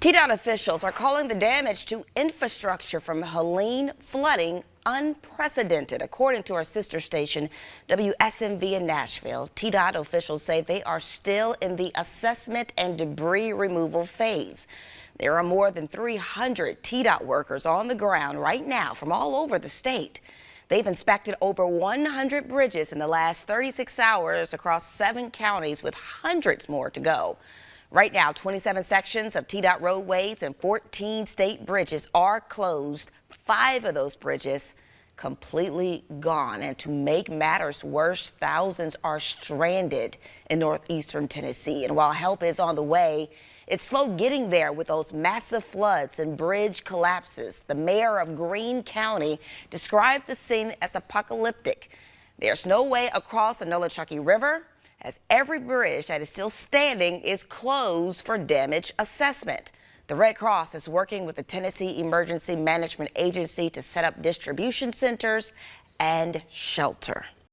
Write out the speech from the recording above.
TDOT officials are calling the damage to infrastructure from Helene flooding unprecedented. According to our sister station, WSMV in Nashville, TDOT officials say they are still in the assessment and debris removal phase. There are more than 300 TDOT workers on the ground right now from all over the state. They've inspected over 100 bridges in the last 36 hours across 7 counties, with hundreds more to go. Right now, 27 sections of TDOT roadways and 14 state bridges are closed. 5 of those bridges completely gone. And to make matters worse, thousands are stranded in northeastern Tennessee. And while help is on the way, it's slow getting there with those massive floods and bridge collapses. The mayor of Greene County described the scene as apocalyptic. There's no way across the Nolichucky River, as every bridge that is still standing is closed for damage assessment. The Red Cross is working with the Tennessee Emergency Management Agency to set up distribution centers and shelter.